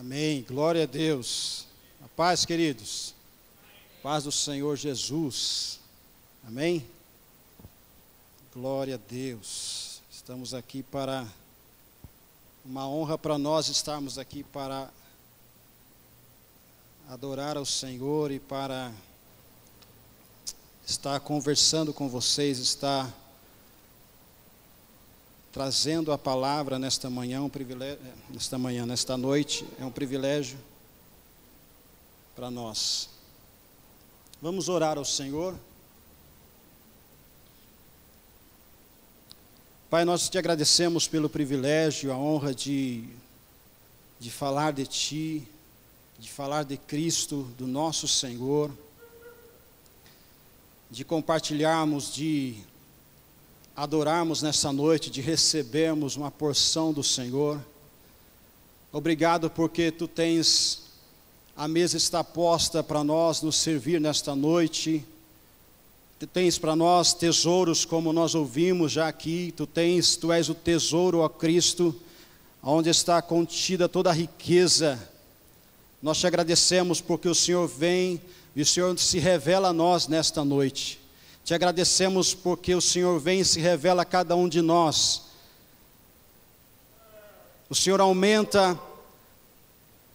Amém. Glória a Deus. A paz, queridos. Paz do Senhor Jesus. Amém. Glória a Deus. Estamos aqui para uma honra para nós estarmos aqui para adorar ao Senhor e para estar conversando com vocês, estar trazendo a palavra nesta manhã, nesta noite, é um privilégio para nós. Vamos orar ao Senhor. Pai, nós te agradecemos pelo privilégio, a honra de falar de Ti, de falar de Cristo, do nosso Senhor, de compartilharmos, de adorarmos nessa noite, de recebermos uma porção do Senhor. Obrigado porque Tu tens, a mesa está posta para nós nos servir nesta noite. Tu tens para nós tesouros, como nós ouvimos já aqui. Tu és o tesouro, ó Cristo, onde está contida toda a riqueza. Nós te agradecemos porque o Senhor vem e o Senhor se revela a nós nesta noite. Te agradecemos porque o Senhor vem e se revela a cada um de nós. O Senhor aumenta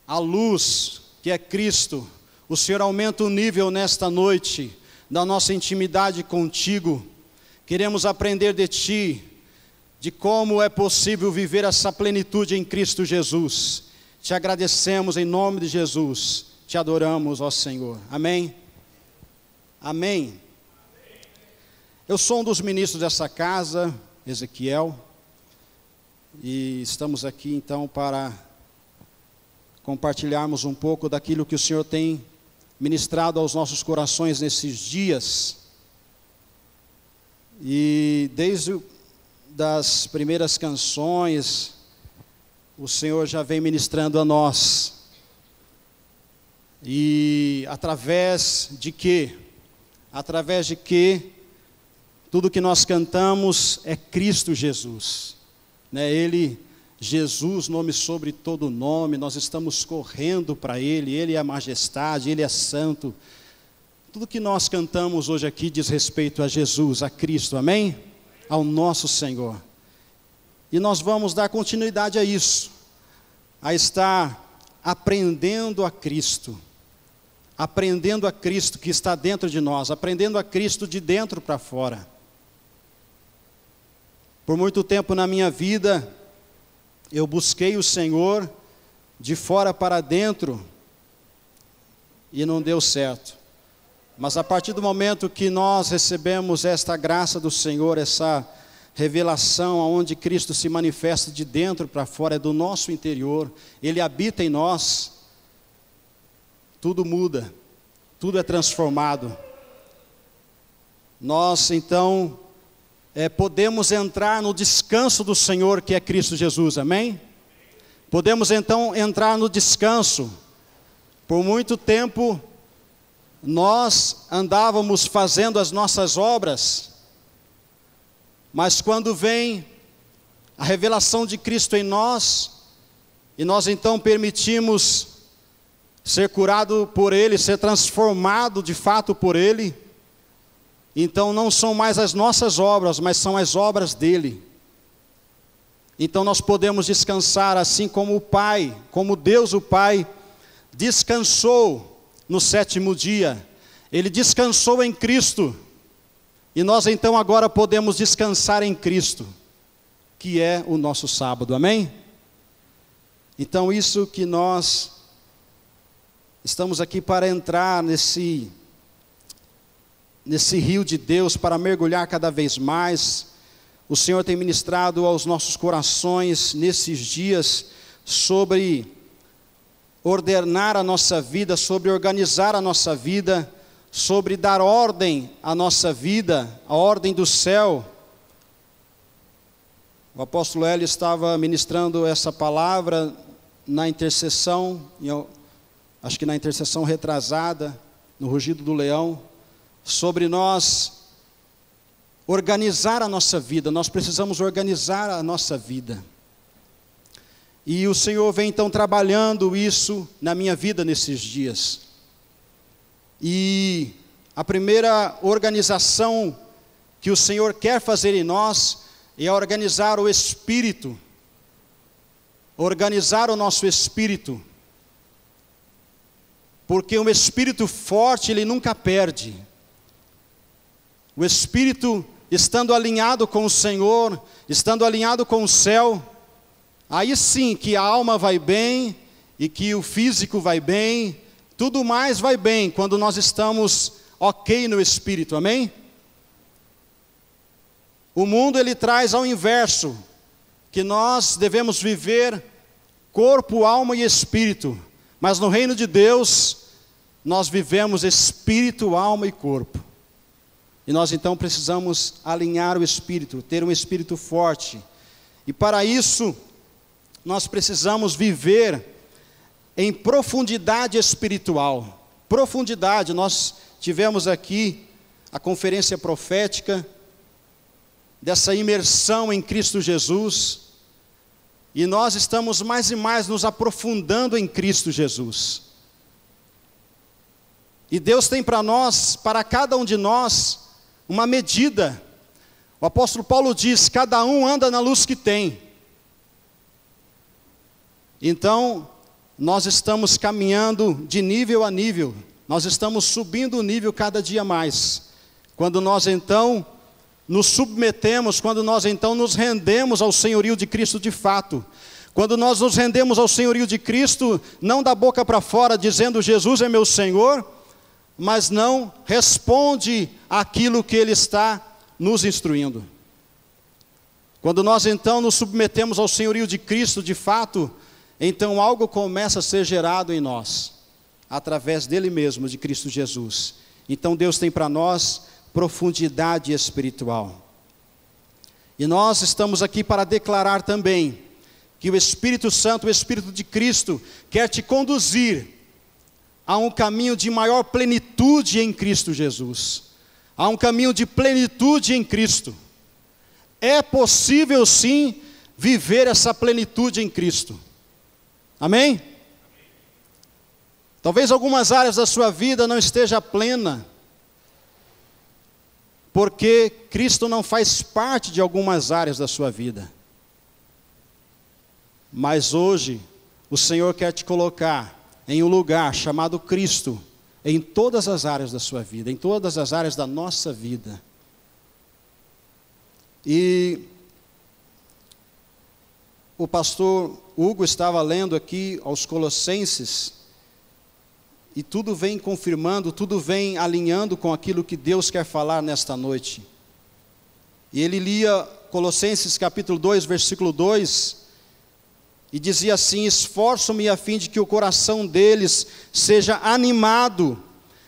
a luz, que é Cristo. O Senhor aumenta o nível nesta noite da nossa intimidade contigo. Queremos aprender de Ti, de como é possível viver essa plenitude em Cristo Jesus. Te agradecemos em nome de Jesus. Te adoramos, ó Senhor. Amém? Amém. Eu sou um dos ministros dessa casa, Ezequiel, e estamos aqui então para compartilharmos um pouco daquilo que o Senhor tem ministrado aos nossos corações nesses dias. E desde das primeiras canções, o Senhor já vem ministrando a nós. E através de quê? Através de quê? Tudo que nós cantamos é Cristo Jesus, né? Ele, Jesus, nome sobre todo nome, nós estamos correndo para Ele é a majestade, Ele é santo. Tudo que nós cantamos hoje aqui diz respeito a Jesus, a Cristo, amém? Ao nosso Senhor. E nós vamos dar continuidade a isso, a estar aprendendo a Cristo que está dentro de nós, aprendendo a Cristo de dentro para fora. Por muito tempo na minha vida, eu busquei o Senhor de fora para dentro e não deu certo. Mas a partir do momento que nós recebemos esta graça do Senhor, essa revelação onde Cristo se manifesta de dentro para fora, é do nosso interior, Ele habita em nós, tudo muda, tudo é transformado. Nós então podemos entrar no descanso do Senhor, que é Cristo Jesus, amém? Podemos então entrar no descanso. Por muito tempo nós andávamos fazendo as nossas obras, mas quando vem a revelação de Cristo em nós, e nós então permitimos ser curado por Ele, ser transformado de fato por Ele, então não são mais as nossas obras, mas são as obras dEle. Então nós podemos descansar assim como o Pai, como Deus o Pai, descansou no sétimo dia. Ele descansou em Cristo, e nós então agora podemos descansar em Cristo, que é o nosso sábado, amém? Então isso que nós estamos aqui para entrar nesse rio de Deus, para mergulhar cada vez mais. O Senhor tem ministrado aos nossos corações nesses dias sobre ordenar a nossa vida, sobre organizar a nossa vida, sobre dar ordem à nossa vida, a ordem do céu. O apóstolo Hélio estava ministrando essa palavra na intercessão, acho que na intercessão retrasada, no rugido do leão, sobre nós organizar a nossa vida. Nós precisamos organizar a nossa vida. E o Senhor vem então trabalhando isso na minha vida nesses dias. E a primeira organização que o Senhor quer fazer em nós é organizar o espírito, organizar o nosso espírito, porque um espírito forte, ele nunca perde. O espírito, estando alinhado com o Senhor, estando alinhado com o céu, aí sim que a alma vai bem, e que o físico vai bem, tudo mais vai bem, quando nós estamos ok no espírito, amém? O mundo, ele traz ao inverso, que nós devemos viver corpo, alma e espírito, mas no reino de Deus, nós vivemos espírito, alma e corpo. E nós então precisamos alinhar o espírito, ter um espírito forte. E para isso, nós precisamos viver em profundidade espiritual. Profundidade, nós tivemos aqui a conferência profética, dessa imersão em Cristo Jesus, e nós estamos mais e mais nos aprofundando em Cristo Jesus. E Deus tem para nós, para cada um de nós, uma medida. O apóstolo Paulo diz: cada um anda na luz que tem. Então, nós estamos caminhando de nível a nível, nós estamos subindo o nível cada dia mais. Quando nós então nos submetemos, quando nós então nos rendemos ao senhorio de Cristo de fato. Quando nós nos rendemos ao senhorio de Cristo, não da boca para fora dizendo Jesus é meu Senhor, mas não responde àquilo que Ele está nos instruindo. Quando nós então nos submetemos ao senhorio de Cristo de fato, então algo começa a ser gerado em nós, através dele mesmo, de Cristo Jesus. Então Deus tem para nós profundidade espiritual. E nós estamos aqui para declarar também, que o Espírito Santo, o Espírito de Cristo, quer te conduzir a um caminho de maior plenitude em Cristo Jesus. A um caminho de plenitude em Cristo. É possível sim, viver essa plenitude em Cristo. Amém? Talvez algumas áreas da sua vida não esteja plena, porque Cristo não faz parte de algumas áreas da sua vida. Mas hoje, o Senhor quer te colocar em um lugar chamado Cristo, em todas as áreas da sua vida, em todas as áreas da nossa vida. E o pastor Hugo estava lendo aqui aos Colossenses, e tudo vem confirmando, tudo vem alinhando com aquilo que Deus quer falar nesta noite. E ele lia Colossenses capítulo 2, versículo 2, e dizia assim: esforço-me a fim de que o coração deles seja animado,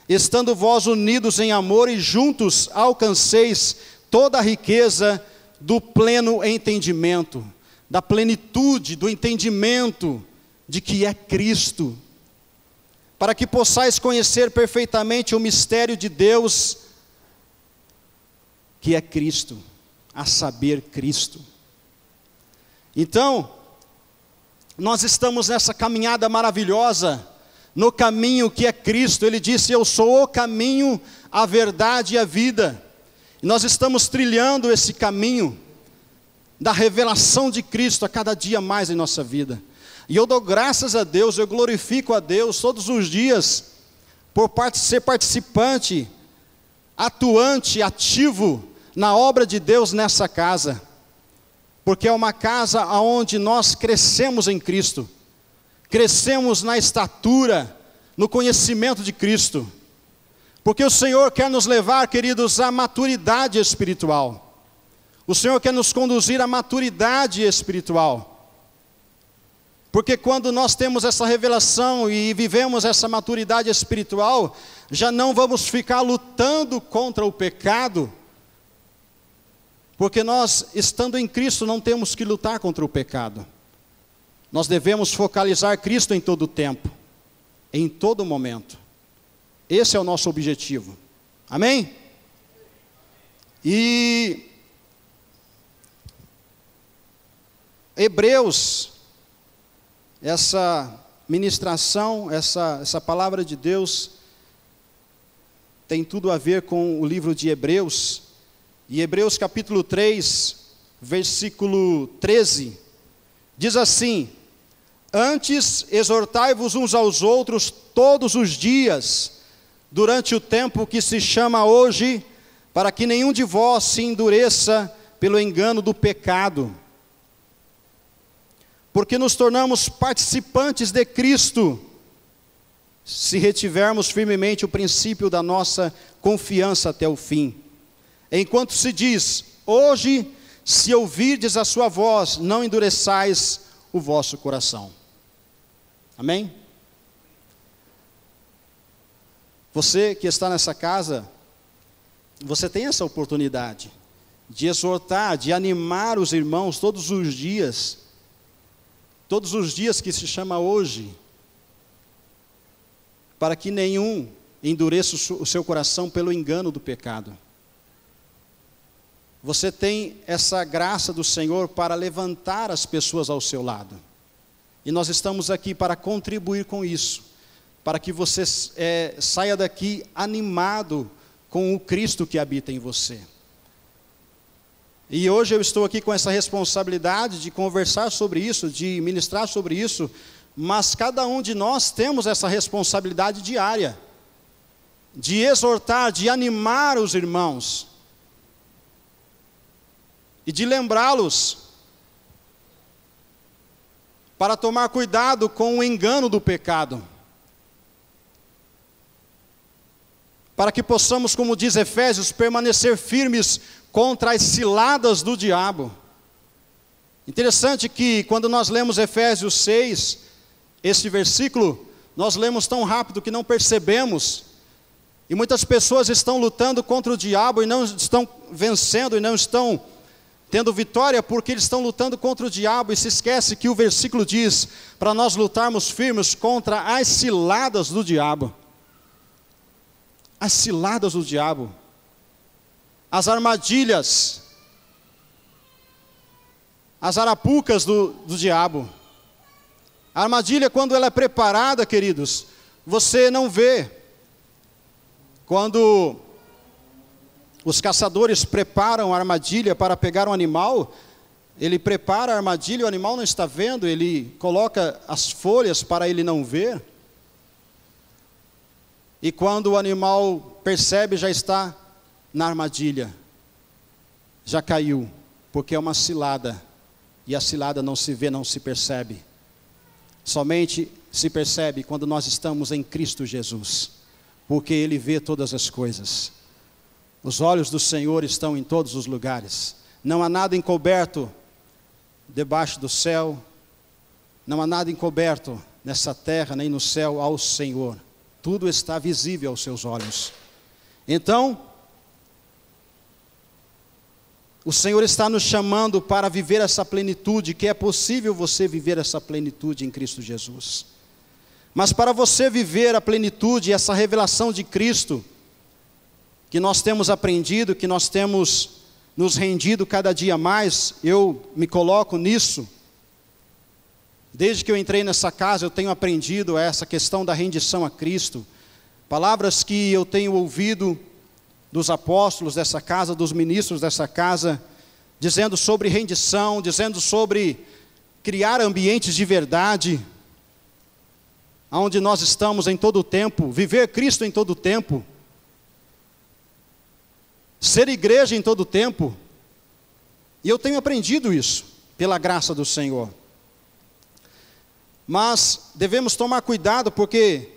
estando vós unidos em amor e juntos alcanceis toda a riqueza do pleno entendimento, da plenitude, do entendimento de que é Cristo, para que possais conhecer perfeitamente o mistério de Deus, que é Cristo, a saber, Cristo. Então, nós estamos nessa caminhada maravilhosa, no caminho que é Cristo. Ele disse: eu sou o caminho, a verdade e a vida. E nós estamos trilhando esse caminho da revelação de Cristo a cada dia mais em nossa vida. E eu dou graças a Deus, eu glorifico a Deus todos os dias, por ser participante, atuante, ativo na obra de Deus nessa casa. Porque é uma casa onde nós crescemos em Cristo, crescemos na estatura, no conhecimento de Cristo. Porque o Senhor quer nos levar, queridos, à maturidade espiritual. O Senhor quer nos conduzir à maturidade espiritual. Porque quando nós temos essa revelação e vivemos essa maturidade espiritual, já não vamos ficar lutando contra o pecado, porque nós, estando em Cristo, não temos que lutar contra o pecado. Nós devemos focalizar Cristo em todo o tempo, em todo momento. Esse é o nosso objetivo. Amém? E Hebreus, essa ministração, essa palavra de Deus tem tudo a ver com o livro de Hebreus. E Hebreus capítulo 3, versículo 13, diz assim: antes exortai-vos uns aos outros todos os dias, durante o tempo que se chama hoje, para que nenhum de vós se endureça pelo engano do pecado. Porque nos tornamos participantes de Cristo, se retivermos firmemente o princípio da nossa confiança até o fim. Enquanto se diz, hoje, se ouvirdes a sua voz, não endureçais o vosso coração. Amém? Você que está nessa casa, você tem essa oportunidade de exortar, de animar os irmãos todos os dias que se chama hoje, para que nenhum endureça o seu coração pelo engano do pecado. Você tem essa graça do Senhor para levantar as pessoas ao seu lado. E nós estamos aqui para contribuir com isso, para que você saia daqui animado com o Cristo que habita em você. E hoje eu estou aqui com essa responsabilidade de conversar sobre isso, de ministrar sobre isso, mas cada um de nós temos essa responsabilidade diária, de exortar, de animar os irmãos, e de lembrá-los para tomar cuidado com o engano do pecado, para que possamos, como diz Efésios, permanecer firmes contra as ciladas do diabo. Interessante que quando nós lemos Efésios 6, esse versículo, nós lemos tão rápido que não percebemos, e muitas pessoas estão lutando contra o diabo e não estão vencendo, e não estão tendo vitória, porque eles estão lutando contra o diabo, e se esquece que o versículo diz, para nós lutarmos firmes contra as ciladas do diabo. As ciladas do diabo, as armadilhas, as arapucas do diabo. A armadilha, quando ela é preparada, queridos, você não vê. Quando os caçadores preparam a armadilha para pegar um animal, ele prepara a armadilha, o animal não está vendo, ele coloca as folhas para ele não ver. E quando o animal percebe, já está na armadilha, já caiu, porque é uma cilada, e a cilada não se vê, não se percebe. Somente se percebe quando nós estamos em Cristo Jesus, porque Ele vê todas as coisas. Os olhos do Senhor estão em todos os lugares. Não há nada encoberto debaixo do céu, não há nada encoberto nessa terra, nem no céu ao Senhor. Tudo está visível aos seus olhos. Então, o Senhor está nos chamando para viver essa plenitude, que é possível você viver essa plenitude em Cristo Jesus. Mas para você viver a plenitude, essa revelação de Cristo, que nós temos aprendido, que nós temos nos rendido cada dia mais, eu me coloco nisso. Desde que eu entrei nessa casa, eu tenho aprendido essa questão da rendição a Cristo. Palavras que eu tenho ouvido dos apóstolos dessa casa, dos ministros dessa casa, dizendo sobre rendição, dizendo sobre criar ambientes de verdade, onde nós estamos em todo o tempo, viver Cristo em todo o tempo, ser igreja em todo o tempo. E eu tenho aprendido isso, pela graça do Senhor. Mas devemos tomar cuidado, porque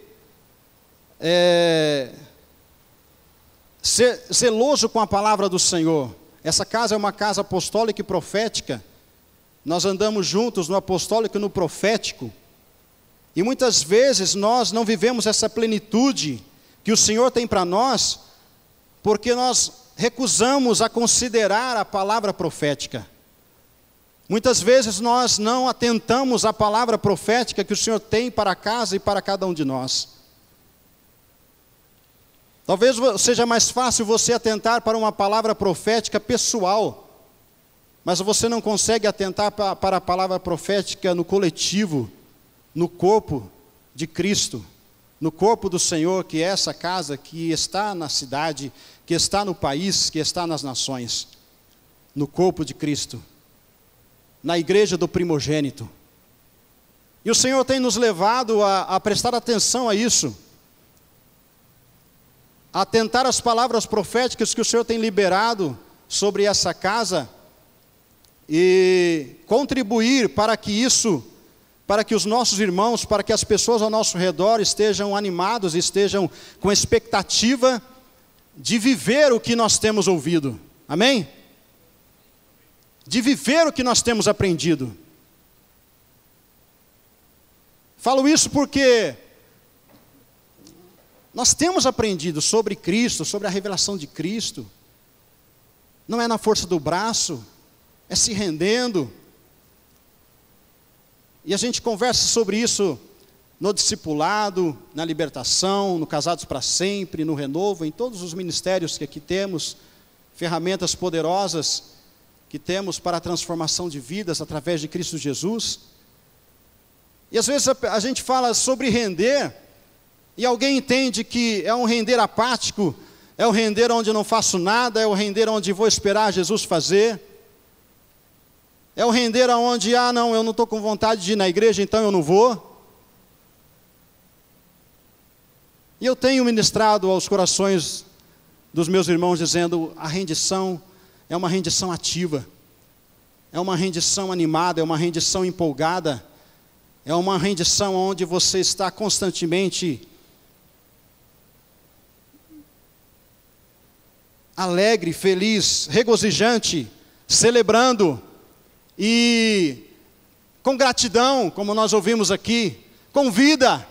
ser zeloso com a palavra do Senhor. Essa casa é uma casa apostólica e profética. Nós andamos juntos no apostólico e no profético. E muitas vezes nós não vivemos essa plenitude que o Senhor tem para nós, porque nós recusamos a considerar a palavra profética. Muitas vezes nós não atentamos à palavra profética que o Senhor tem para a casa e para cada um de nós. Talvez seja mais fácil você atentar para uma palavra profética pessoal, mas você não consegue atentar para a palavra profética no coletivo, no corpo de Cristo, no corpo do Senhor, que é essa casa que está na cidade, que está no país, que está nas nações, no corpo de Cristo, na igreja do primogênito. E o Senhor tem nos levado a prestar atenção a isso, a atentar às palavras proféticas que o Senhor tem liberado sobre essa casa e contribuir para que isso, para que os nossos irmãos, para que as pessoas ao nosso redor estejam animados, estejam com expectativa de viver o que nós temos ouvido. Amém? De viver o que nós temos aprendido. Falo isso porque nós temos aprendido sobre Cristo, sobre a revelação de Cristo. Não é na força do braço, é se rendendo. E a gente conversa sobre isso no discipulado, na libertação, no Casados para Sempre, no Renovo, em todos os ministérios que aqui temos, ferramentas poderosas que temos para a transformação de vidas através de Cristo Jesus. E às vezes a gente fala sobre render, e alguém entende que é um render apático, é um render onde eu não faço nada, é um render onde vou esperar Jesus fazer, é um render onde, não, eu não estou com vontade de ir na igreja, então eu não vou. E eu tenho ministrado aos corações dos meus irmãos dizendo, a rendição é uma rendição ativa, é uma rendição animada, é uma rendição empolgada, é uma rendição onde você está constantemente alegre, feliz, regozijante, celebrando e com gratidão, como nós ouvimos aqui, com vida,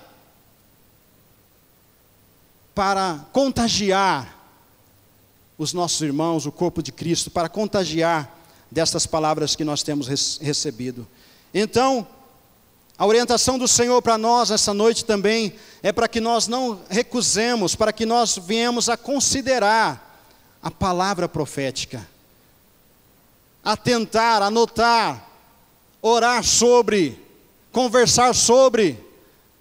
para contagiar os nossos irmãos, o corpo de Cristo, para contagiar destas palavras que nós temos recebido. Então, a orientação do Senhor para nós essa noite também é para que nós não recusemos, para que nós venhamos a considerar a palavra profética, atentar, anotar, orar sobre, conversar sobre.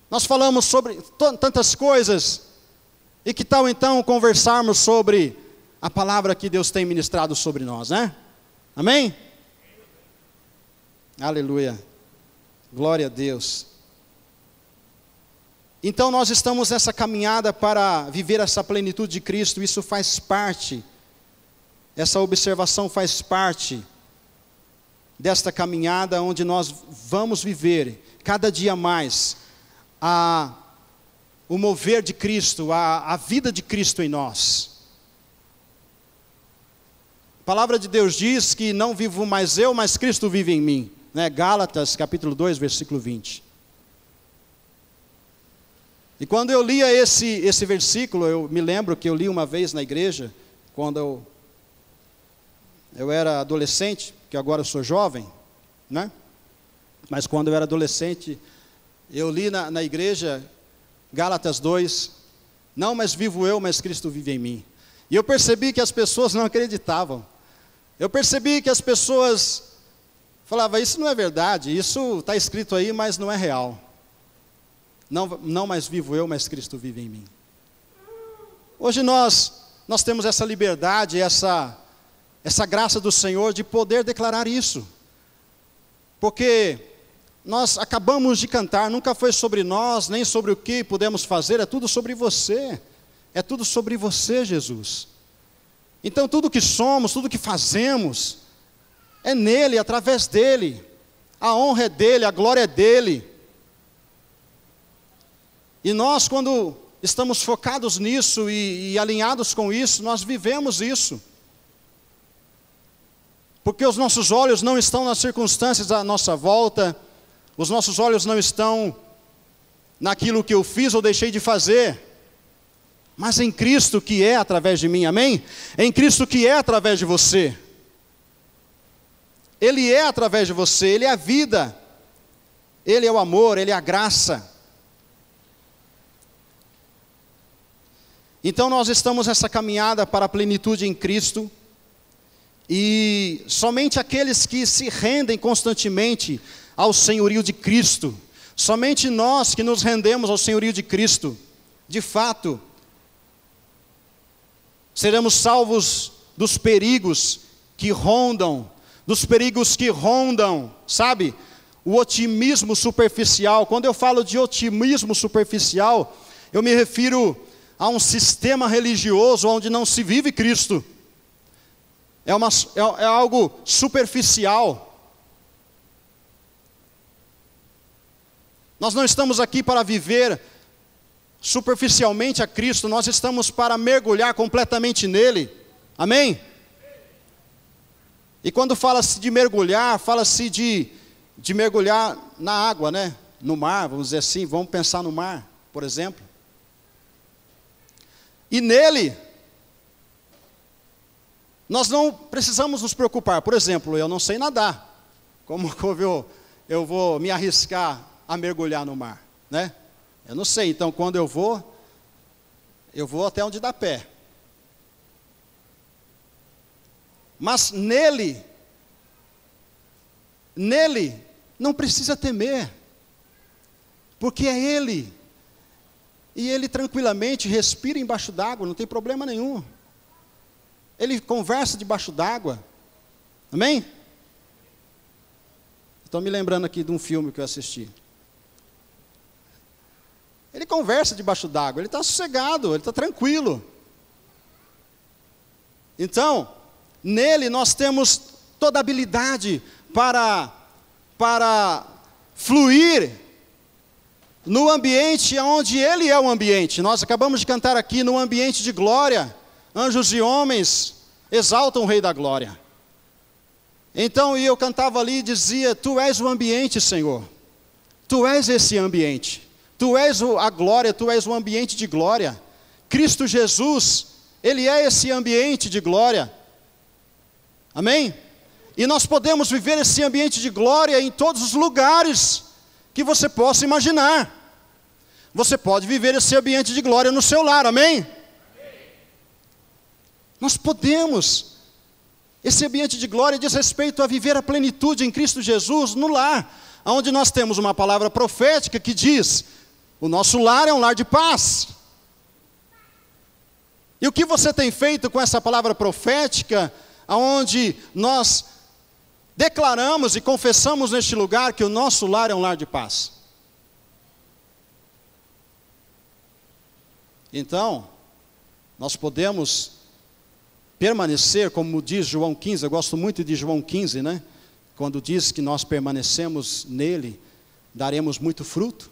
Nós falamos sobre tantas coisas, e que tal então conversarmos sobre a palavra que Deus tem ministrado sobre nós, né? Amém? Aleluia. Glória a Deus. Então nós estamos nessa caminhada para viver essa plenitude de Cristo, isso faz parte, essa observação faz parte desta caminhada onde nós vamos viver cada dia mais o mover de Cristo, a vida de Cristo em nós. A palavra de Deus diz que não vivo mais eu, mas Cristo vive em mim. Gálatas capítulo 2, versículo 20. E quando eu lia esse versículo, eu me lembro que eu li uma vez na igreja, quando eu era adolescente, que agora eu sou jovem, né? Mas quando eu era adolescente, eu li na igreja, Gálatas 2, não mais vivo eu, mas Cristo vive em mim. E eu percebi que as pessoas não acreditavam. Eu percebi que as pessoas falavam, isso não é verdade, isso está escrito aí, mas não é real. Não mais vivo eu, mas Cristo vive em mim. Hoje nós temos essa liberdade, essa graça do Senhor de poder declarar isso. Porque nós acabamos de cantar, nunca foi sobre nós, nem sobre o que podemos fazer, é tudo sobre você. É tudo sobre você, Jesus. Então tudo que somos, tudo que fazemos, é nele, através dele. A honra é dele, a glória é dele. E nós, quando estamos focados nisso e alinhados com isso, nós vivemos isso. Porque os nossos olhos não estão nas circunstâncias à nossa volta, os nossos olhos não estão naquilo que eu fiz ou deixei de fazer, mas em Cristo que é através de mim, amém? Em Cristo que é através de você. Ele é através de você, Ele é a vida, Ele é o amor, Ele é a graça. Então nós estamos nessa caminhada para a plenitude em Cristo, e somente aqueles que se rendem constantemente ao senhorio de Cristo, Somente nós que nos rendemos ao senhorio de Cristo, de fato, seremos salvos dos perigos que rondam, sabe? O otimismo superficial. Quando eu falo de otimismo superficial, eu me refiro a um sistema religioso onde não se vive Cristo. É algo superficial. Nós não estamos aqui para viver superficialmente a Cristo, nós estamos para mergulhar completamente nele. Amém? E quando fala-se de mergulhar, fala-se de mergulhar na água, né? No mar, vamos dizer assim, vamos pensar no mar, por exemplo. E nele, nós não precisamos nos preocupar. Por exemplo, eu não sei nadar. Como eu vou me arriscar a mergulhar no mar, né? Eu não sei, então quando eu vou até onde dá pé. Mas nele não precisa temer, porque é Ele, e Ele tranquilamente respira embaixo d'água, não tem problema nenhum. Ele conversa debaixo d'água, amém? Estou me lembrando aqui de um filme que eu assisti. Ele conversa debaixo d'água, ele está sossegado, ele está tranquilo. Então, nele nós temos toda a habilidade para fluir no ambiente onde Ele é o ambiente. Nós acabamos de cantar aqui, no ambiente de glória, anjos e homens exaltam o Rei da Glória. Então, e eu cantava ali e dizia, Tu és o ambiente, Senhor. Tu és esse ambiente. Tu és a glória, Tu és o ambiente de glória. Cristo Jesus, Ele é esse ambiente de glória. Amém? E nós podemos viver esse ambiente de glória em todos os lugares que você possa imaginar. Você pode viver esse ambiente de glória no seu lar, amém? Nós podemos. Esse ambiente de glória diz respeito a viver a plenitude em Cristo Jesus no lar, onde nós temos uma palavra profética que diz, o nosso lar é um lar de paz. E o que você tem feito com essa palavra profética, onde nós declaramos e confessamos neste lugar que o nosso lar é um lar de paz? Então, nós podemos permanecer, como diz João 15, eu gosto muito de João 15, né? Quando diz que nós permanecemos nele, daremos muito fruto.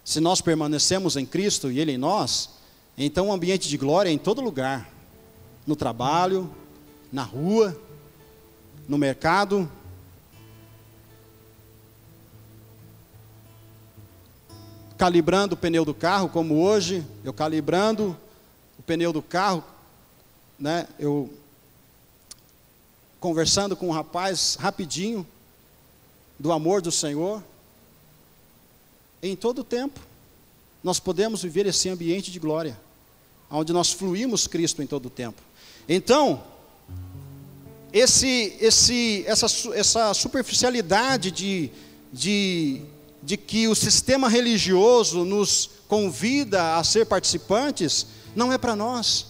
Se nós permanecemos em Cristo e Ele em nós, então o ambiente de glória é em todo lugar. No trabalho, na rua, no mercado. Calibrando o pneu do carro, como hoje, eu calibrando o pneu do carro, né? Eu conversando com um rapaz rapidinho, do amor do Senhor. Em todo o tempo, nós podemos viver esse ambiente de glória, onde nós fluímos Cristo em todo o tempo. Então, essa superficialidade de que o sistema religioso nos convida a ser participantes, não é para nós.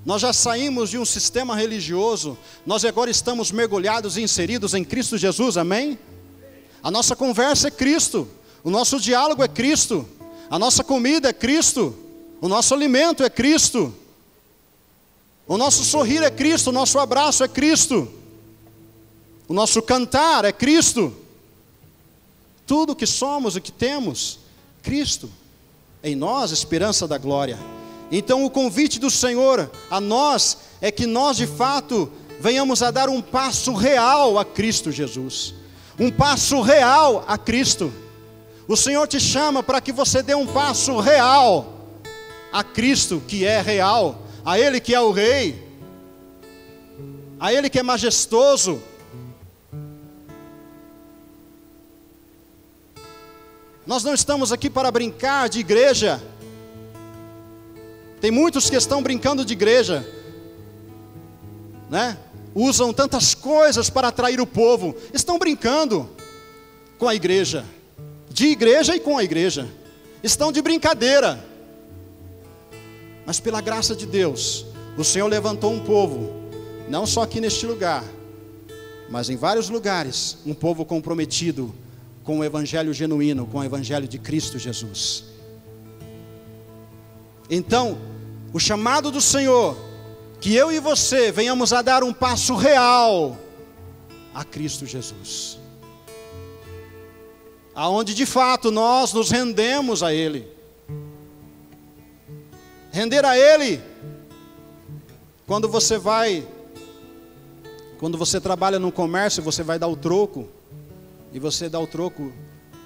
Nós já saímos de um sistema religioso, nós agora estamos mergulhados e inseridos em Cristo Jesus, amém? A nossa conversa é Cristo, o nosso diálogo é Cristo, a nossa comida é Cristo, o nosso alimento é Cristo, o nosso sorrir é Cristo, o nosso abraço é Cristo, o nosso cantar é Cristo. Tudo que somos e que temos, Cristo, em nós, esperança da glória. Então o convite do Senhor a nós é que nós de fato venhamos a dar um passo real a Cristo Jesus. Um passo real a Cristo. O Senhor te chama para que você dê um passo real a Cristo que é real, a Ele que é o Rei, a Ele que é majestoso. Nós não estamos aqui para brincar de igreja. Tem muitos que estão brincando de igreja, né? usam tantas coisas para atrair o povo. Estão brincando com a igreja, de igreja e com a igreja. Estão de brincadeira. Mas pela graça de Deus, o Senhor levantou um povo, não só aqui neste lugar, mas em vários lugares, um povo comprometido com o evangelho genuíno, com o evangelho de Cristo Jesus. Então, o chamado do Senhor, que eu e você venhamos a dar um passo real a Cristo Jesus, aonde de fato nós nos rendemos a Ele. Render a Ele, quando você trabalha no comércio, você vai dar o troco, e você dá o troco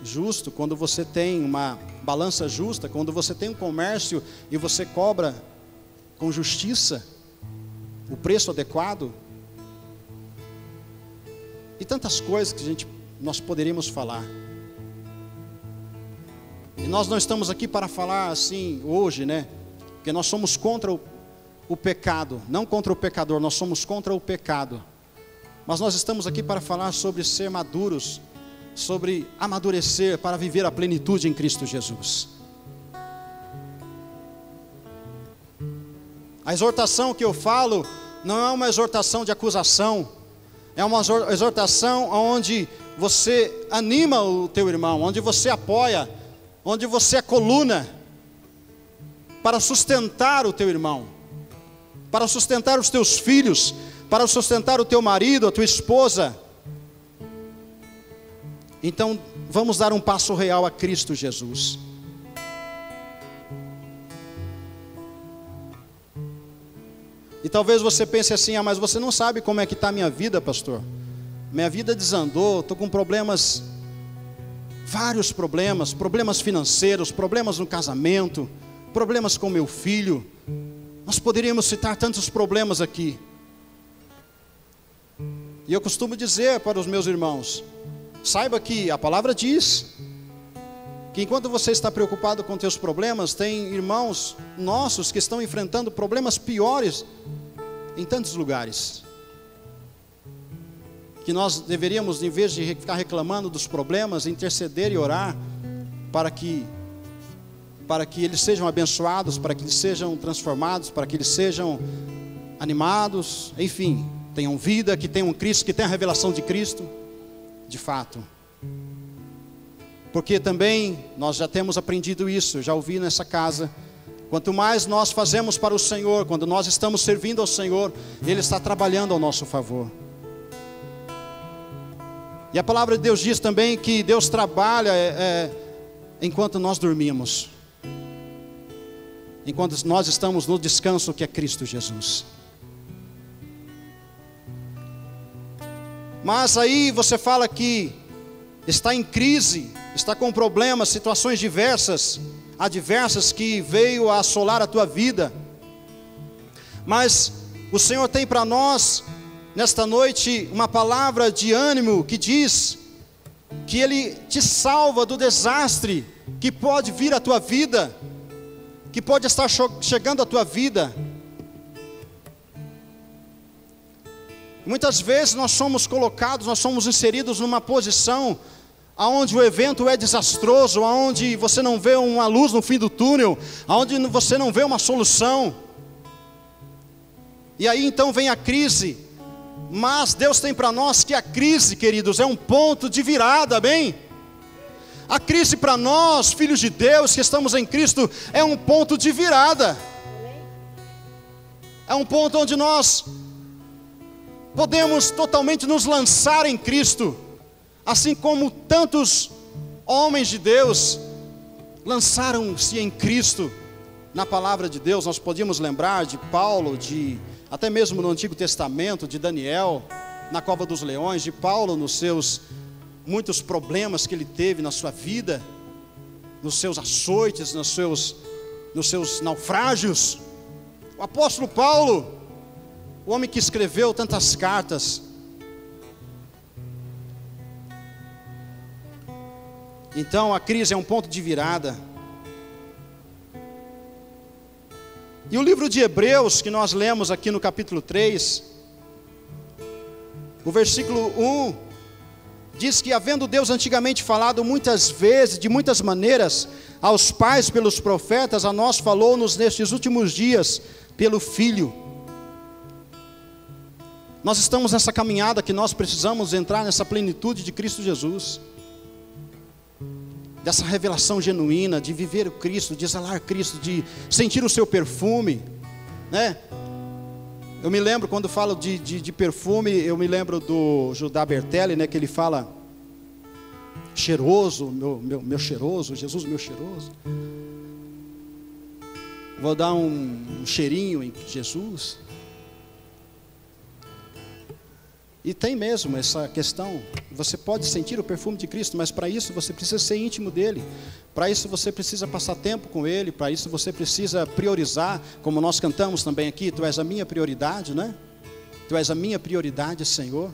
justo, quando você tem uma balança justa, quando você tem um comércio e você cobra com justiça o preço adequado, e tantas coisas que nós poderíamos falar. E nós não estamos aqui para falar assim hoje, né? Porque nós somos contra o pecado, não contra o pecador, nós somos contra o pecado. Mas nós estamos aqui para falar sobre ser maduros, sobre amadurecer para viver a plenitude em Cristo Jesus. A exortação que eu falo não é uma exortação de acusação, é uma exortação onde você anima o teu irmão, onde você apoia, onde você é coluna para sustentar o teu irmão, para sustentar os teus filhos, para sustentar o teu marido, a tua esposa. Então, vamos dar um passo real a Cristo Jesus. E talvez você pense assim: mas você não sabe como é que está a minha vida, pastor. Minha vida desandou, estou com problemas, vários problemas, problemas financeiros, problemas no casamento, problemas com meu filho. Nós poderíamos citar tantos problemas aqui. E eu costumo dizer para os meus irmãos: saiba que a palavra diz que enquanto você está preocupado com teus problemas, tem irmãos nossos que estão enfrentando problemas piores em tantos lugares. Que nós deveríamos, em vez de ficar reclamando dos problemas, interceder e orar para que eles sejam abençoados, para que eles sejam transformados, para que eles sejam animados, enfim, tenham vida, que tenham Cristo, que tenham a revelação de Cristo, de fato. Porque também nós já temos aprendido isso, já ouvi nessa casa: quanto mais nós fazemos para o Senhor, quando nós estamos servindo ao Senhor, Ele está trabalhando ao nosso favor. E a palavra de Deus diz também que Deus trabalha enquanto nós dormimos, enquanto nós estamos no descanso que é Cristo Jesus. Mas aí você fala que está em crise, está com problemas, situações adversas que veio a assolar a tua vida. Mas o Senhor tem para nós, nesta noite, uma palavra de ânimo que diz que Ele te salva do desastre que pode vir à tua vida, que pode estar chegando à tua vida. Muitas vezes nós somos inseridos numa posição aonde o evento é desastroso, aonde você não vê uma luz no fim do túnel, aonde você não vê uma solução. E aí então vem a crise. Mas Deus tem para nós que a crise, queridos, é um ponto de virada, bem? A crise para nós, filhos de Deus que estamos em Cristo, é um ponto de virada. É um ponto onde nós podemos totalmente nos lançar em Cristo, assim como tantos homens de Deus lançaram-se em Cristo. Na palavra de Deus nós podíamos lembrar de Paulo, até mesmo no Antigo Testamento, de Daniel na cova dos leões, de Paulo nos seus muitos problemas que ele teve na sua vida, nos seus açoites, nos seus naufrágios. O apóstolo Paulo, o homem que escreveu tantas cartas. Então a crise é um ponto de virada. E o livro de Hebreus, que nós lemos aqui no capítulo 3, O versículo 1 diz que, havendo Deus antigamente falado muitas vezes, de muitas maneiras, aos pais pelos profetas, a nós falou-nos nestes últimos dias pelo Filho. Nós estamos nessa caminhada que nós precisamos entrar nessa plenitude de Cristo Jesus, dessa revelação genuína, de viver o Cristo, de exalar Cristo, de sentir o seu perfume, né? Eu me lembro, quando falo de perfume, eu me lembro do Judá Bertelli, né, que ele fala, cheiroso, meu cheiroso, Jesus meu cheiroso. Vou dar um cheirinho em Jesus. E tem mesmo essa questão, você pode sentir o perfume de Cristo, mas para isso você precisa ser íntimo dele, para isso você precisa passar tempo com ele, para isso você precisa priorizar, como nós cantamos também aqui, tu és a minha prioridade, né? Tu és a minha prioridade, Senhor.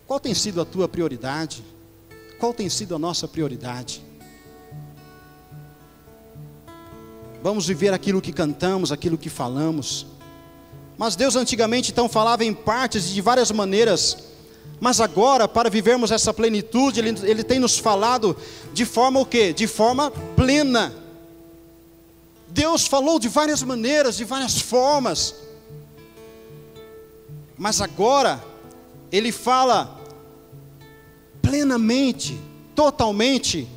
Qual tem sido a tua prioridade? Qual tem sido a nossa prioridade? Vamos viver aquilo que cantamos, aquilo que falamos. Mas Deus antigamente então falava em partes e de várias maneiras, mas agora, para vivermos essa plenitude, Ele tem nos falado de forma o quê? De forma plena. Deus falou de várias maneiras, de várias formas, mas agora Ele fala plenamente, totalmente,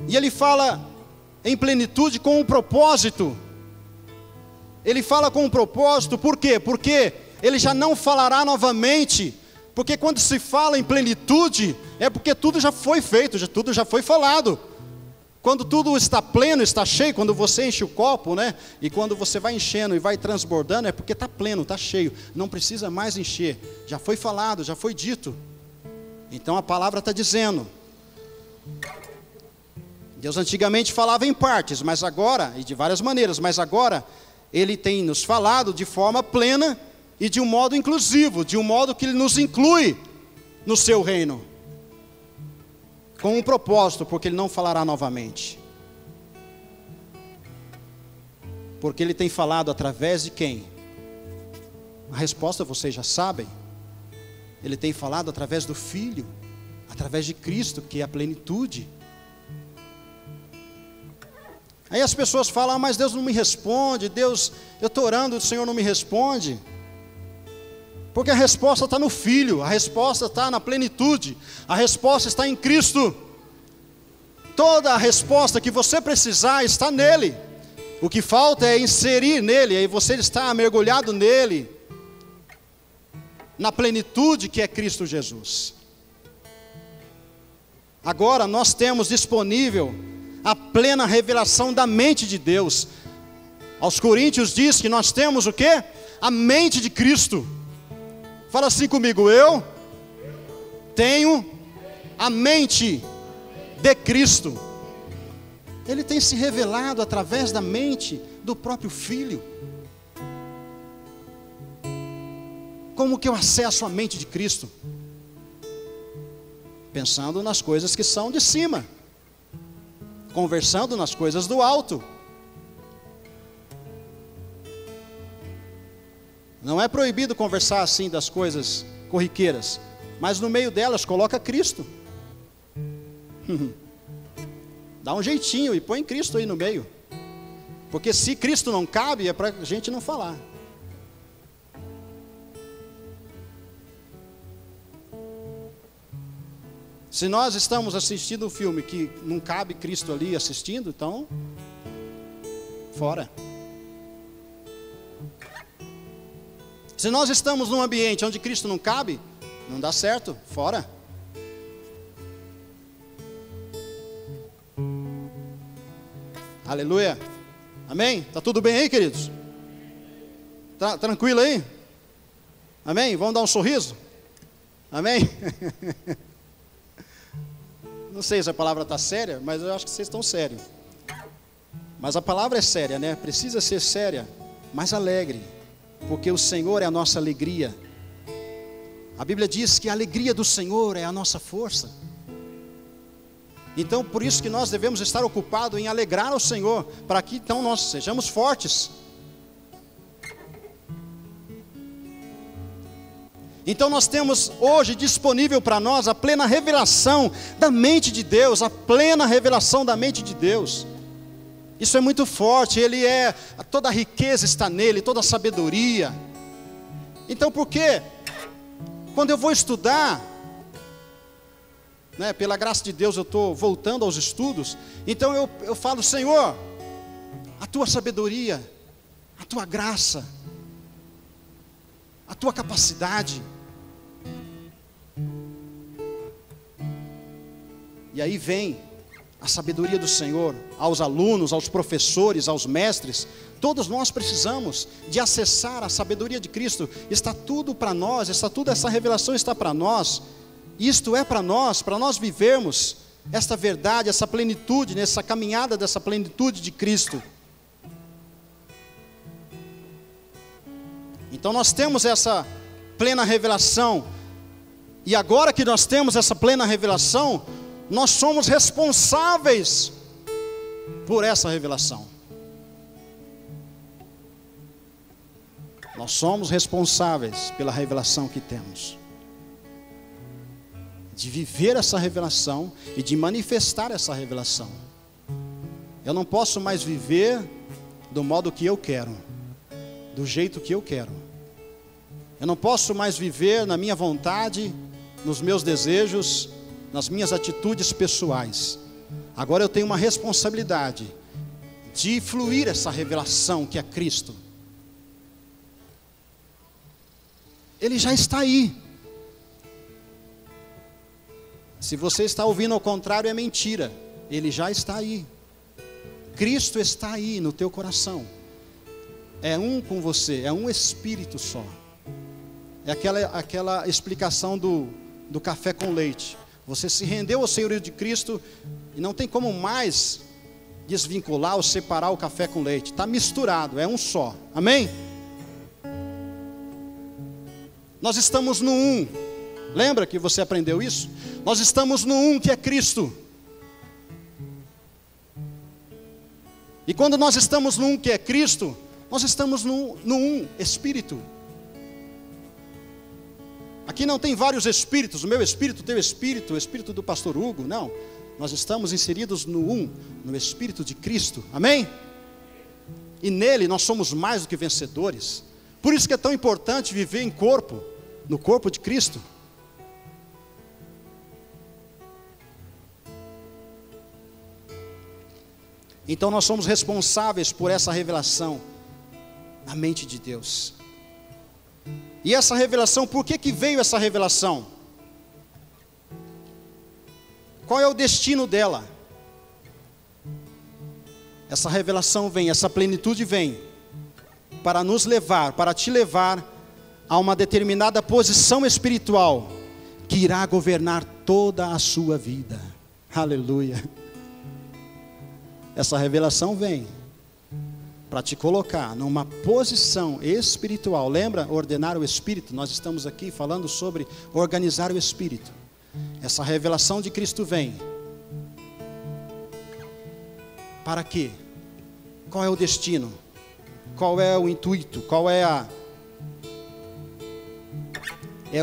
e Ele fala em plenitude com um propósito. Ele fala com um propósito, por quê? Porque Ele já não falará novamente, porque quando se fala em plenitude, é porque tudo já foi feito, tudo já foi falado. Quando tudo está pleno, está cheio, quando você enche o copo, né? E quando você vai enchendo e vai transbordando, é porque está pleno, está cheio, não precisa mais encher, já foi falado, já foi dito. Então a palavra está dizendo, Deus antigamente falava em partes, mas agora, e de várias maneiras, mas agora Ele tem nos falado de forma plena e de um modo inclusivo, de um modo que Ele nos inclui no seu reino, com um propósito, porque Ele não falará novamente. Porque Ele tem falado através de quem? A resposta vocês já sabem. Ele tem falado através do Filho, através de Cristo, que é a plenitude. Aí as pessoas falam, mas Deus não me responde, Deus, eu estou orando, o Senhor não me responde. Porque a resposta está no Filho, a resposta está na plenitude, a resposta está em Cristo. Toda a resposta que você precisar está nele. O que falta é inserir nele, aí você está mergulhado nele, na plenitude que é Cristo Jesus. Agora nós temos disponível a plena revelação da mente de Deus. Aos Coríntios diz que nós temos o quê? A mente de Cristo. Fala assim comigo, eu tenho a mente de Cristo. Ele tem se revelado através da mente do próprio Filho. Como que eu acesso a mente de Cristo? Pensando nas coisas que são de cima, conversando nas coisas do alto. Não é proibido conversar assim das coisas corriqueiras, mas no meio delas coloca Cristo. Dá um jeitinho e põe Cristo aí no meio, porque se Cristo não cabe, é para a gente não falar. Se nós estamos assistindo um filme que não cabe Cristo ali assistindo, então, fora. Se nós estamos num ambiente onde Cristo não cabe, não dá certo, fora. Aleluia. Amém? Tá tudo bem aí, queridos? Tá tranquilo aí? Amém? Vamos dar um sorriso? Amém? Não sei se a palavra está séria, mas eu acho que vocês estão sérios. Mas a palavra é séria, né? Precisa ser séria, mas alegre, porque o Senhor é a nossa alegria. A Bíblia diz que a alegria do Senhor é a nossa força. Então, por isso que nós devemos estar ocupados em alegrar o Senhor, para que então nós sejamos fortes. Então nós temos hoje disponível para nós a plena revelação da mente de Deus, a plena revelação da mente de Deus. Isso é muito forte, toda a riqueza está nele, toda a sabedoria. Então por quê? Quando eu vou estudar, pela graça de Deus eu estou voltando aos estudos, então eu falo, Senhor, a tua sabedoria, a tua graça, a tua capacidade. E aí vem a sabedoria do Senhor aos alunos, aos professores, aos mestres. Todos nós precisamos de acessar a sabedoria de Cristo. Está tudo para nós, essa revelação está para nós. Isto é para nós vivermos esta verdade, essa plenitude, nessa caminhada dessa plenitude de Cristo. Então nós temos essa plena revelação. E agora que nós temos essa plena revelação, nós somos responsáveis por essa revelação. Nós somos responsáveis pela revelação que temos. De viver essa revelação e de manifestar essa revelação. Eu não posso mais viver do modo que eu quero, do jeito que eu quero. Eu não posso mais viver na minha vontade, nos meus desejos, nas minhas atitudes pessoais. Agora eu tenho uma responsabilidade de fluir essa revelação que é Cristo. Ele já está aí. Se você está ouvindo ao contrário, é mentira. Ele já está aí. Cristo está aí no teu coração. É um com você, é um Espírito só. É aquela explicação do café com leite. Você se rendeu ao senhorio de Cristo e não tem como mais desvincular ou separar o café com leite. Está misturado, é um só. Amém? Nós estamos no um. Lembra que você aprendeu isso? Nós estamos no um que é Cristo. E quando nós estamos no um que é Cristo, nós estamos no um Espírito. Aqui não tem vários espíritos, o meu espírito, o teu espírito, o espírito do pastor Hugo, não. Nós estamos inseridos no um, no Espírito de Cristo, amém? E nele nós somos mais do que vencedores. Por isso que é tão importante viver em corpo, no corpo de Cristo. Então nós somos responsáveis por essa revelação na mente de Deus. E essa revelação, por que veio essa revelação? Qual é o destino dela? Essa revelação vem, essa plenitude vem para nos levar, para te levar a uma determinada posição espiritual que irá governar toda a sua vida. Aleluia. Essa revelação vem para te colocar numa posição espiritual. Lembra? Ordenar o Espírito. Nós estamos aqui falando sobre organizar o Espírito. Essa revelação de Cristo vem. Para quê? Qual é o destino? Qual é o intuito? Qual é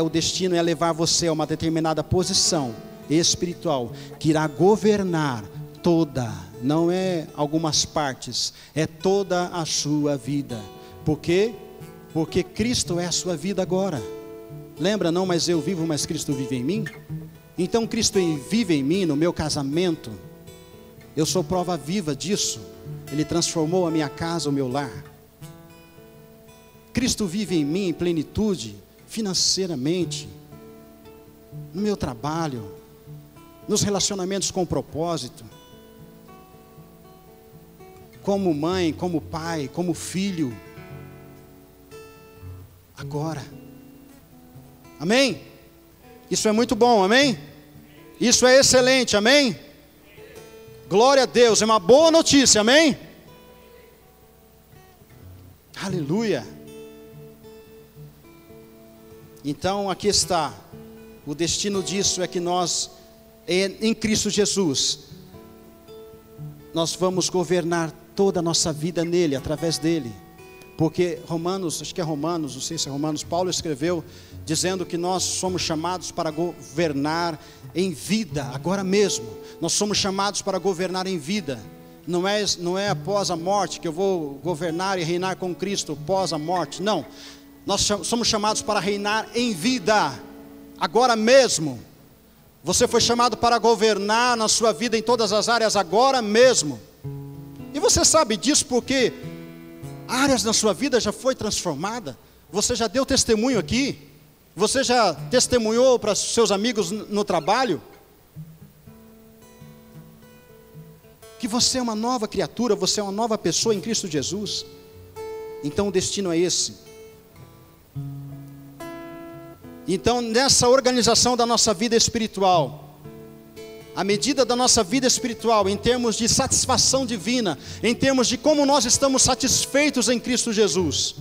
o destino é levar você a uma determinada posição espiritual que irá governar toda, não é algumas partes, é toda a sua vida. Por quê? Porque Cristo é a sua vida agora. Lembra? Não, mas eu vivo, mas Cristo vive em mim. Então Cristo vive em mim, no meu casamento. Eu sou prova viva disso. Ele transformou a minha casa, o meu lar. Cristo vive em mim em plenitude, financeiramente, no meu trabalho, nos relacionamentos com propósito, como mãe, como pai, como filho. Agora. Amém? Isso é muito bom, amém? Isso é excelente, amém? Glória a Deus, é uma boa notícia, amém? Aleluia. Então aqui está, o destino disso é que nós, em Cristo Jesus, nós vamos governar toda a nossa vida nele, através dele. Porque Romanos, acho que é Romanos, não sei se é Romanos, Paulo escreveu dizendo que nós somos chamados para governar em vida, agora mesmo. Nós somos chamados para governar em vida. Não é após a morte que eu vou governar e reinar com Cristo após a morte, não. Nós somos chamados para reinar em vida, agora mesmo. Você foi chamado para governar na sua vida em todas as áreas agora mesmo. E você sabe disso porque áreas na sua vida já foi transformada. Você já deu testemunho aqui. Você já testemunhou para seus amigos no trabalho. Que você é uma nova criatura, você é uma nova pessoa em Cristo Jesus. Então o destino é esse. Então nessa organização da nossa vida espiritual, a medida da nossa vida espiritual, em termos de satisfação divina, em termos de como nós estamos satisfeitos em Cristo Jesus,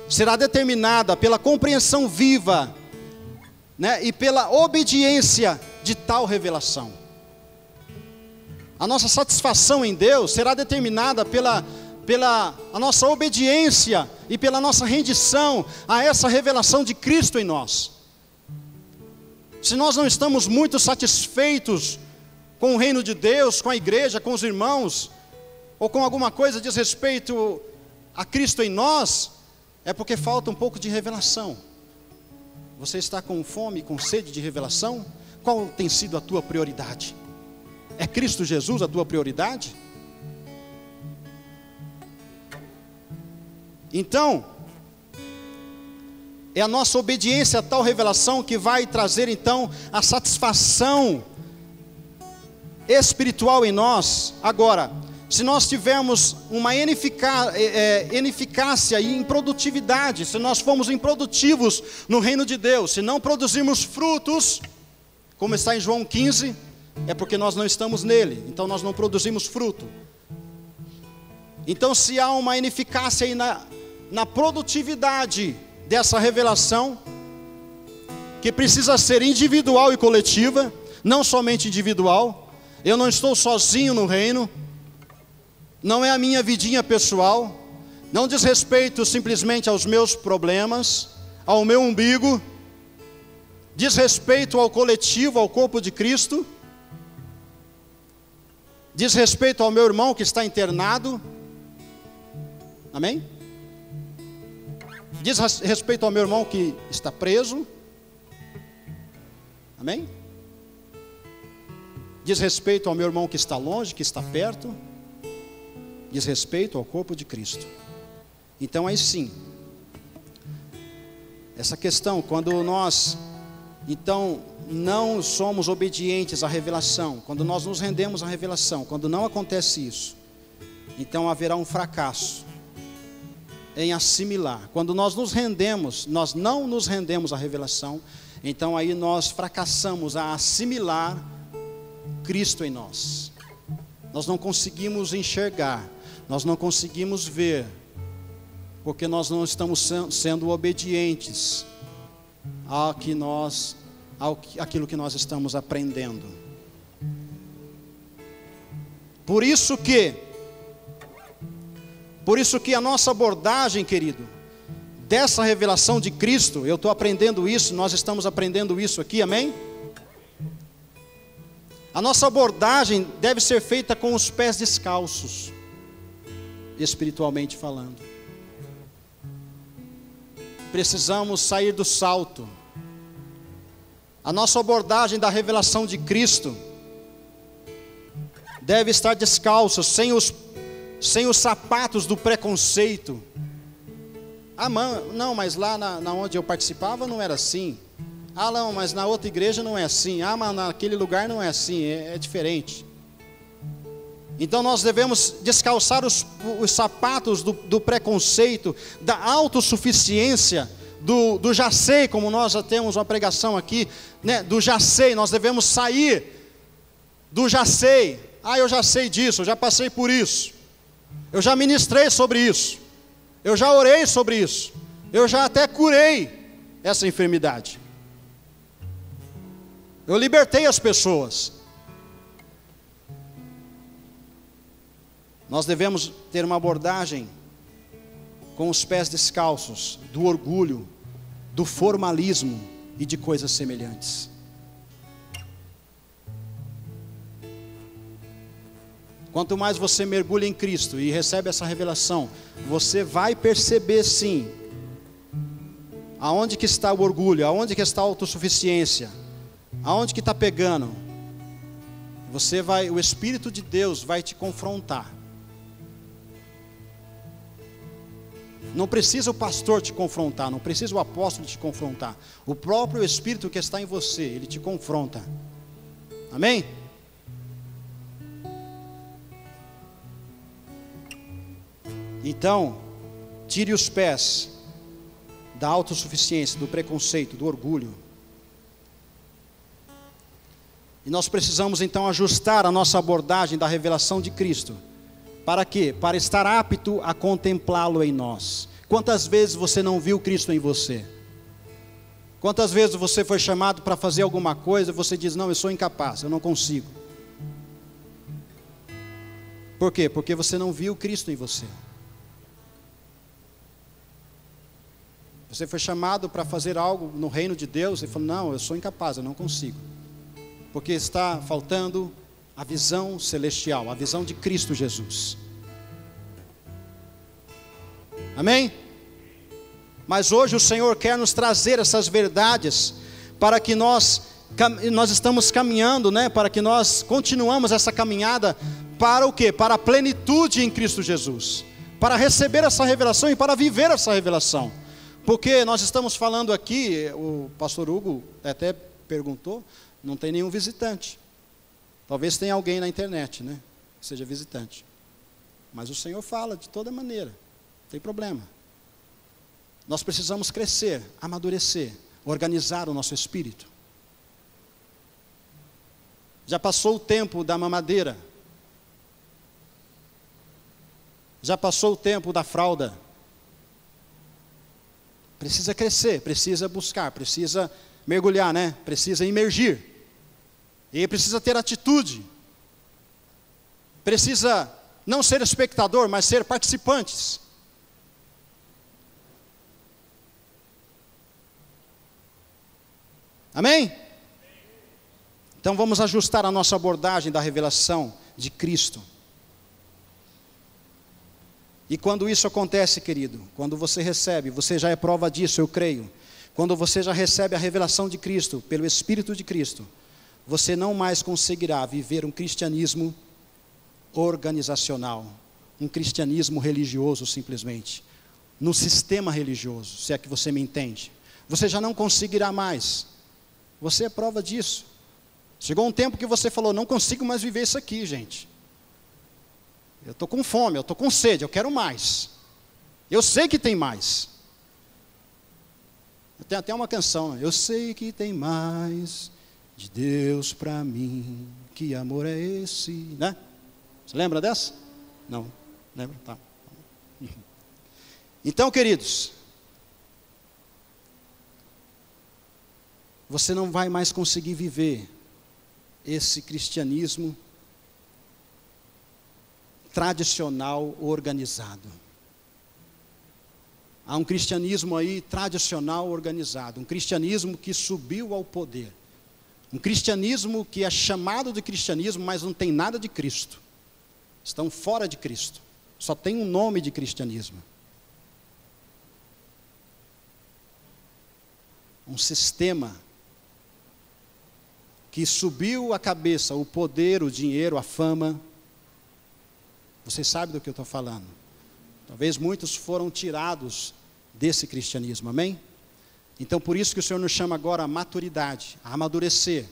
será determinada pela compreensão viva, né, e pela obediência de tal revelação. A nossa satisfação em Deus será determinada pela a nossa obediência e pela nossa rendição a essa revelação de Cristo em nós. Se nós não estamos muito satisfeitos com o reino de Deus, com a igreja, com os irmãos, ou com alguma coisa diz respeito a Cristo em nós, é porque falta um pouco de revelação. Você está com fome, com sede de revelação? Qual tem sido a tua prioridade? É Cristo Jesus a tua prioridade? Então, é a nossa obediência a tal revelação que vai trazer então a satisfação espiritual em nós. Agora, se nós tivermos uma ineficácia e improdutividade, se nós formos improdutivos no reino de Deus, se não produzirmos frutos, como está em João 15, é porque nós não estamos nele, então nós não produzimos fruto. Então se há uma ineficácia aí na produtividade dessa revelação, que precisa ser individual e coletiva, não somente individual. Eu não estou sozinho no reino, não é a minha vidinha pessoal, não diz respeito simplesmente aos meus problemas, ao meu umbigo, diz respeito ao coletivo, ao corpo de Cristo, diz respeito ao meu irmão que está internado, amém? Diz respeito ao meu irmão que está preso, amém? Diz respeito ao meu irmão que está longe, que está perto, diz respeito ao corpo de Cristo. Então aí sim, essa questão, quando nós então não somos obedientes à revelação, quando nós nos rendemos à revelação, quando não acontece isso, então haverá um fracasso em assimilar. Quando nós não nos rendemos à revelação, então aí nós fracassamos a assimilar Cristo em nós. Nós não conseguimos enxergar, nós não conseguimos ver, porque nós não estamos sendo obedientes àquilo que nós estamos aprendendo. Por isso que a nossa abordagem, querido, dessa revelação de Cristo, eu estou aprendendo isso, nós estamos aprendendo isso aqui, amém? A nossa abordagem deve ser feita com os pés descalços, espiritualmente falando. Precisamos sair do salto. A nossa abordagem da revelação de Cristo deve estar descalço, sem os sapatos do preconceito. Ah, não, mas lá na onde eu participava não era assim. Ah, não, mas na outra igreja não é assim. Ah, mas naquele lugar não é assim, é diferente. Então nós devemos descalçar os sapatos do preconceito, da autossuficiência, do já sei, como nós já temos uma pregação aqui, né, do já sei. Nós devemos sair do já sei. Ah, eu já sei disso, eu já passei por isso. Eu já ministrei sobre isso. Eu já orei sobre isso. Eu já até curei essa enfermidade. Eu libertei as pessoas. Nós devemos ter uma abordagem com os pés descalços do orgulho, do formalismo e de coisas semelhantes. Quanto mais você mergulha em Cristo e recebe essa revelação, você vai perceber sim, aonde que está o orgulho, aonde que está a autossuficiência, aonde que está pegando. O Espírito de Deus vai te confrontar. Não precisa o pastor te confrontar, não precisa o apóstolo te confrontar. O próprio Espírito que está em você, ele te confronta. Amém? Então, tire os pés da autossuficiência, do preconceito, do orgulho. E nós precisamos então ajustar a nossa abordagem da revelação de Cristo. Para quê? Para estar apto a contemplá-lo em nós. Quantas vezes você não viu Cristo em você? Quantas vezes você foi chamado para fazer alguma coisa e você diz, não, eu sou incapaz, eu não consigo. Por quê? Porque você não viu Cristo em você. Você foi chamado para fazer algo no reino de Deus e falou, não, eu sou incapaz, eu não consigo. Porque está faltando a visão celestial, a visão de Cristo Jesus. Amém? Mas hoje o Senhor quer nos trazer essas verdades para que nós estamos caminhando, né? Para que nós continuamos essa caminhada para o quê? Para a plenitude em Cristo Jesus. Para receber essa revelação e para viver essa revelação. Porque nós estamos falando aqui, o pastor Hugo até perguntou, não tem nenhum visitante. Talvez tenha alguém na internet, né? Que seja visitante. Mas o Senhor fala de toda maneira, não tem problema. Nós precisamos crescer, amadurecer, organizar o nosso espírito. Já passou o tempo da mamadeira. Já passou o tempo da fralda. Precisa crescer, precisa buscar, precisa mergulhar, né? Precisa imergir. E precisa ter atitude. Precisa não ser espectador, mas ser participantes. Amém? Então vamos ajustar a nossa abordagem da revelação de Cristo. E quando isso acontece, querido, quando você recebe, você já é prova disso, eu creio. Quando você já recebe a revelação de Cristo, pelo Espírito de Cristo, você não mais conseguirá viver um cristianismo organizacional, um cristianismo religioso simplesmente, no sistema religioso, se é que você me entende. Você já não conseguirá mais. Você é prova disso. Chegou um tempo que você falou, não consigo mais viver isso aqui, gente. Eu estou com fome, eu estou com sede, eu quero mais. Eu sei que tem mais. Tem até uma canção, né? Eu sei que tem mais de Deus para mim, que amor é esse, né? Você lembra dessa? Não, lembra? Tá. Então, queridos, você não vai mais conseguir viver esse cristianismo tradicional organizado. Há um cristianismo aí tradicional organizado, um cristianismo que subiu ao poder. Um cristianismo que é chamado de cristianismo, mas não tem nada de Cristo. Estão fora de Cristo. Só tem um nome de cristianismo. Um sistema que subiu a cabeça, o poder, o dinheiro, a fama. Vocês sabem do que eu estou falando. Talvez muitos foram tirados desse cristianismo, amém? Então por isso que o Senhor nos chama agora a maturidade, a amadurecer.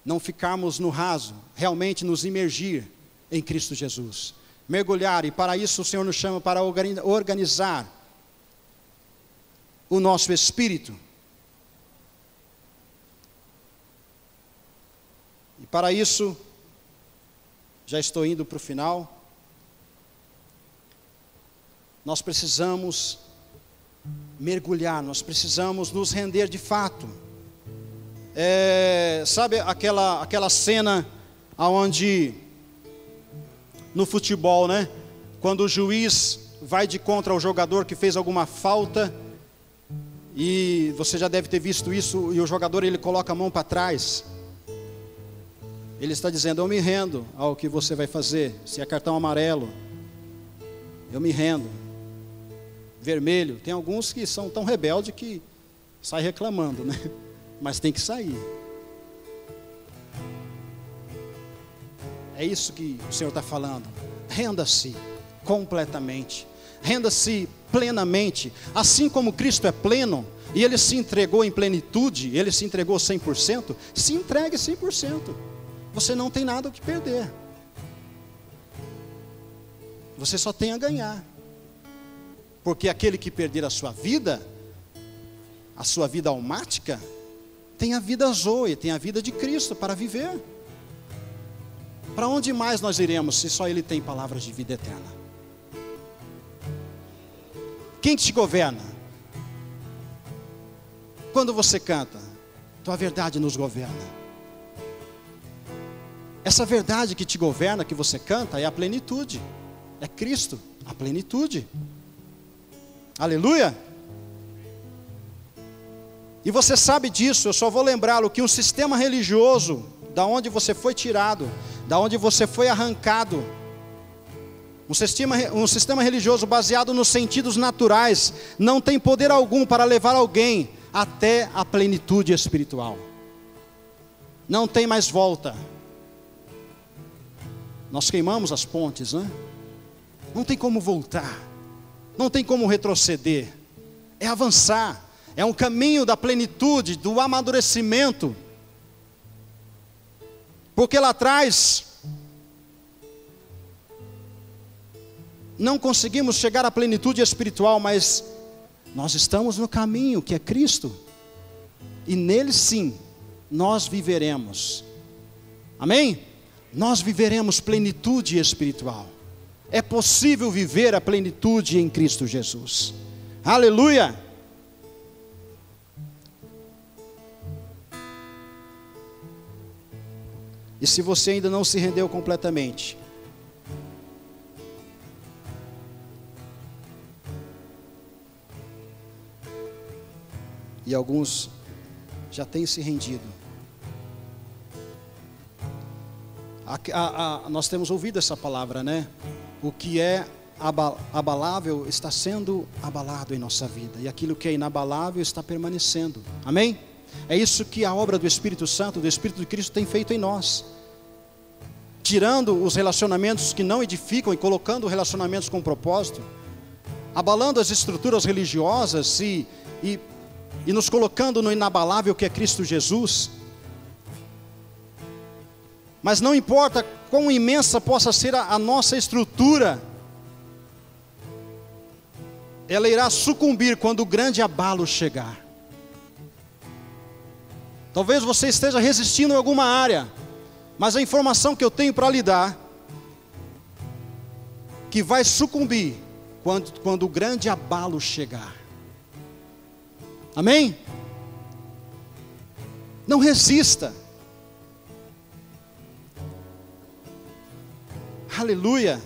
Não ficarmos no raso, realmente nos imergir em Cristo Jesus. Mergulhar, e para isso o Senhor nos chama para organizar o nosso espírito. E para isso, já estou indo para o final. Nós precisamos mergulhar, nós precisamos nos render de fato. Sabe aquela cena onde, no futebol, né? Quando o juiz vai de contra o jogador que fez alguma falta, e você já deve ter visto isso, e o jogador ele coloca a mão para trás. Ele está dizendo: eu me rendo ao que você vai fazer. Se é cartão amarelo, eu me rendo. Vermelho, tem alguns que são tão rebeldes que saem reclamando, né? Mas tem que sair. É isso que o Senhor está falando. Renda-se completamente, renda-se plenamente. Assim como Cristo é pleno, e Ele se entregou em plenitude, Ele se entregou 100%, se entregue 100%. Você não tem nada o que perder. Você só tem a ganhar. Porque aquele que perder a sua vida almática, tem a vida zoe, tem a vida de Cristo para viver. Para onde mais nós iremos se só Ele tem palavras de vida eterna? Quem te governa? Quando você canta, tua verdade nos governa. Essa verdade que te governa, que você canta, é a plenitude. É Cristo, a plenitude. Aleluia! E você sabe disso. Eu só vou lembrá-lo que um sistema religioso, da onde você foi tirado, da onde você foi arrancado, um sistema religioso baseado nos sentidos naturais, não tem poder algum para levar alguém até a plenitude espiritual. Não tem mais volta. Nós queimamos as pontes, né? Não tem como voltar, não tem como retroceder. É avançar, é um caminho da plenitude, do amadurecimento. Porque lá atrás não conseguimos chegar à plenitude espiritual, mas nós estamos no caminho que é Cristo, e nele sim nós viveremos. Amém? Nós viveremos plenitude espiritual. É possível viver a plenitude em Cristo Jesus. Aleluia! E se você ainda não se rendeu completamente, e alguns já têm se rendido, nós temos ouvido essa palavra, né? O que é abalável está sendo abalado em nossa vida, e aquilo que é inabalável está permanecendo. Amém? É isso que a obra do Espírito Santo, do Espírito de Cristo tem feito em nós, tirando os relacionamentos que não edificam e colocando relacionamentos com propósito, abalando as estruturas religiosas e nos colocando no inabalável que é Cristo Jesus. Mas não importa quão imensa possa ser a nossa estrutura, ela irá sucumbir quando o grande abalo chegar. Talvez você esteja resistindo em alguma área, mas a informação que eu tenho para lhe dar, que vai sucumbir quando o grande abalo chegar. Amém? Não resista. Aleluia.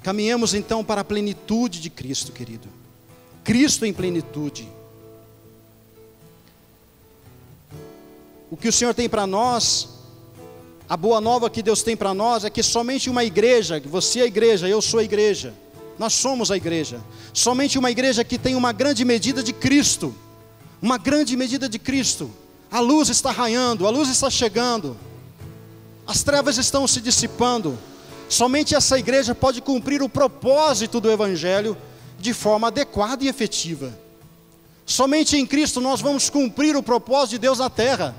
Caminhamos então para a plenitude de Cristo, querido. Cristo em plenitude. O que o Senhor tem para nós, a boa nova que Deus tem para nós, é que somente uma igreja, você é a igreja, eu sou a igreja, nós somos a igreja, somente uma igreja que tem uma grande medida de Cristo, uma grande medida de Cristo. A luz está raiando, a luz está chegando, as trevas estão se dissipando. Somente essa igreja pode cumprir o propósito do Evangelho de forma adequada e efetiva. Somente em Cristo nós vamos cumprir o propósito de Deus na terra.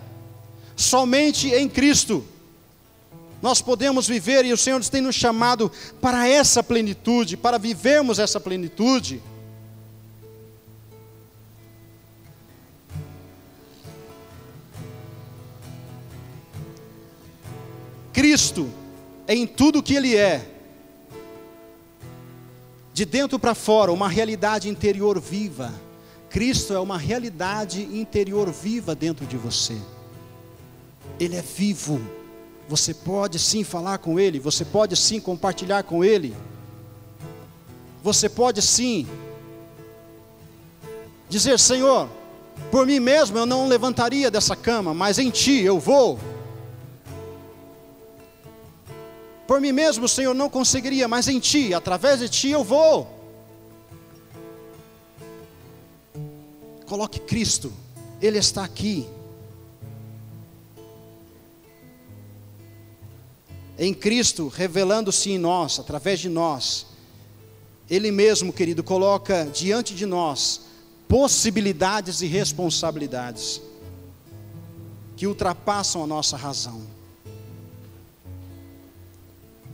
Somente em Cristo nós podemos viver, e o Senhor tem nos chamado para essa plenitude, para vivermos essa plenitude. Cristo, em tudo que Ele é, de dentro para fora, uma realidade interior viva. Cristo é uma realidade interior viva dentro de você. Ele é vivo. Você pode sim falar com Ele, você pode sim compartilhar com Ele, você pode sim dizer: Senhor, por mim mesmo eu não levantaria dessa cama, mas em Ti eu vou. Por mim mesmo, Senhor, não conseguiria, mas em Ti, através de Ti eu vou. Coloque Cristo, Ele está aqui. Em Cristo, revelando-se em nós, através de nós, Ele mesmo, querido, coloca diante de nós possibilidades e responsabilidades que ultrapassam a nossa razão.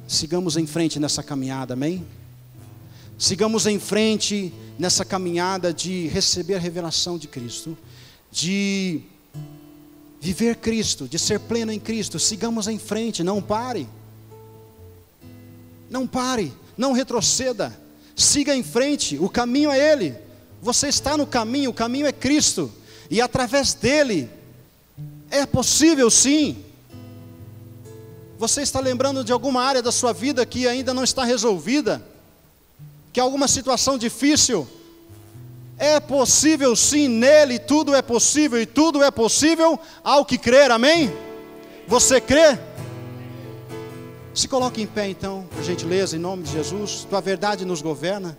Sigamos em frente nessa caminhada, amém? Sigamos em frente nessa caminhada de receber a revelação de Cristo, de viver Cristo, de ser pleno em Cristo. Sigamos em frente, não pare. Não pare, não retroceda. Siga em frente, o caminho é Ele. Você está no caminho, o caminho é Cristo. E através dEle, é possível sim. Você está lembrando de alguma área da sua vida que ainda não está resolvida? Que alguma situação difícil? É possível sim, nele tudo é possível. E tudo é possível ao que crer, amém? Você crê? Se coloque em pé então, por gentileza, em nome de Jesus. Tua verdade nos governa.